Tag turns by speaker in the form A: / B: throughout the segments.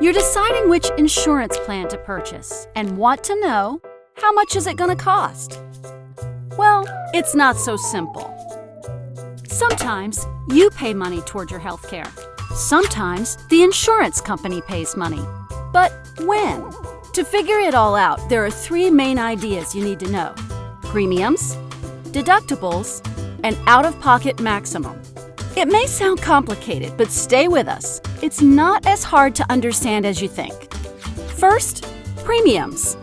A: You're deciding which insurance plan to purchase and want to know how much is it going to cost. Well, it's not so simple. Sometimes you pay money toward your health care. Sometimes the insurance company pays money. But when? To figure it all out, there are three main ideas you need to know: premiums, deductibles, and out-of-pocket maximum. It may sound complicated, but stay with us. It's not as hard to understand as you think. First, premiums.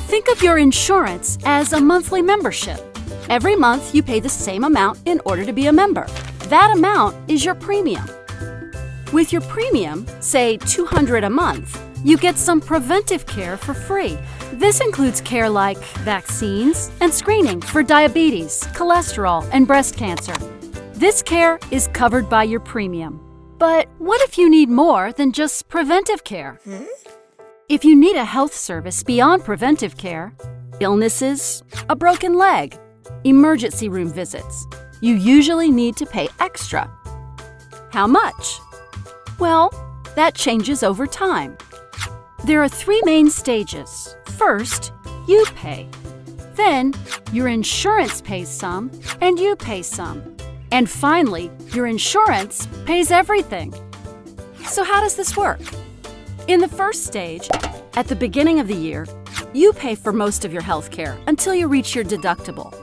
A: Think of your insurance as a monthly membership. Every month you pay the same amount in order to be a member. That amount is your premium. With your premium, say $200 a month, you get some preventive care for free. This includes care like vaccines and screening for diabetes, cholesterol, and breast cancer. This care is covered by your premium. But what if you need more than just preventive care? If you need a health service beyond preventive care, illnesses, a broken leg, emergency room visits, you usually need to pay extra. How much? Well, that changes over time. There are three main stages. First, you pay. Then, your insurance pays some, and you pay some. And finally, your insurance pays everything. So how does this work? In the first stage, at the beginning of the year, you pay for most of your health care until you reach your deductible.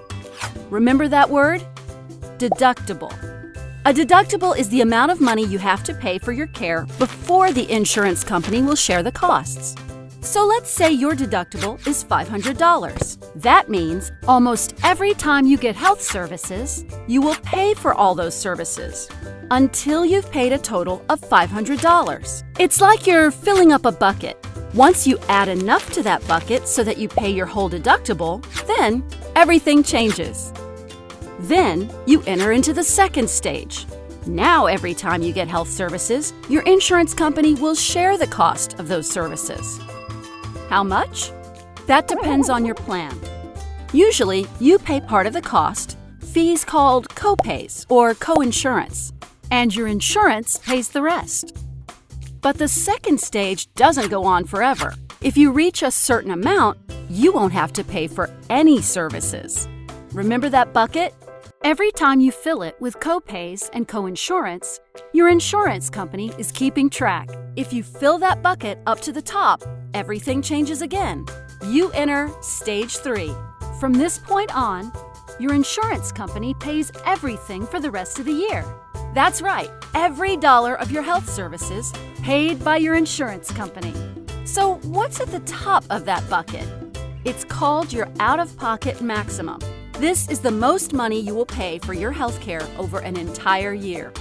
A: Remember that word? Deductible. A deductible is the amount of money you have to pay for your care before the insurance company will share the costs. So let's say your deductible is $500. That means almost every time you get health services, you will pay for all those services until you've paid a total of $500. It's like you're filling up a bucket. Once you add enough to that bucket so that you pay your whole deductible, then everything changes. Then you enter into the second stage. Now every time you get health services, your insurance company will share the cost of those services. How much? That depends on your plan. Usually, you pay part of the cost, fees called copays or coinsurance, and your insurance pays the rest. But the second stage doesn't go on forever. If you reach a certain amount, you won't have to pay for any services. Remember that bucket? Every time you fill it with copays and coinsurance, your insurance company is keeping track. If you fill that bucket up to the top, everything changes again. You enter stage 3. From this point on, your insurance company pays everything for the rest of the year. That's right, every dollar of your health services paid by your insurance company. So what's at the top of that bucket? It's called your out-of-pocket maximum. This is the most money you will pay for your health care over an entire year.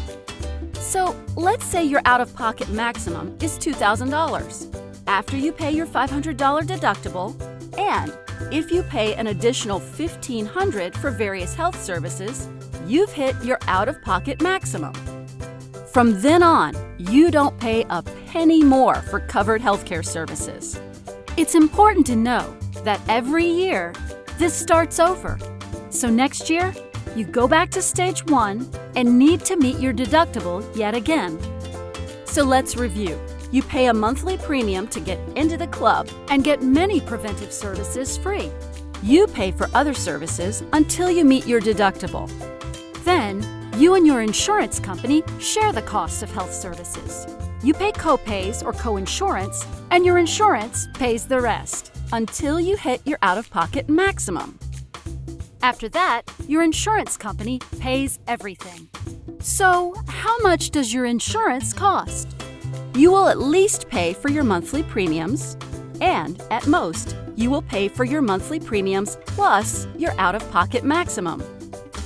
A: So let's say your out-of-pocket maximum is $2,000. After you pay your $500 deductible, and if you pay an additional $1,500 for various health services, you've hit your out-of-pocket maximum. From then on, you don't pay a penny more for covered healthcare services. It's important to know that every year, this starts over. So next year, you go back to stage 1 and need to meet your deductible yet again. So let's review. You pay a monthly premium to get into the club and get many preventive services free. You pay for other services until you meet your deductible. Then, you and your insurance company share the cost of health services. You pay copays or coinsurance, and your insurance pays the rest until you hit your out-of-pocket maximum. After that, your insurance company pays everything. So, how much does your insurance cost? You will at least pay for your monthly premiums, and at most, you will pay for your monthly premiums plus your out-of-pocket maximum.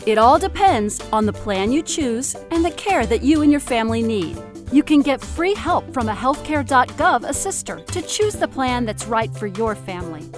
A: It all depends on the plan you choose and the care that you and your family need. You can get free help from a healthcare.gov assister to choose the plan that's right for your family.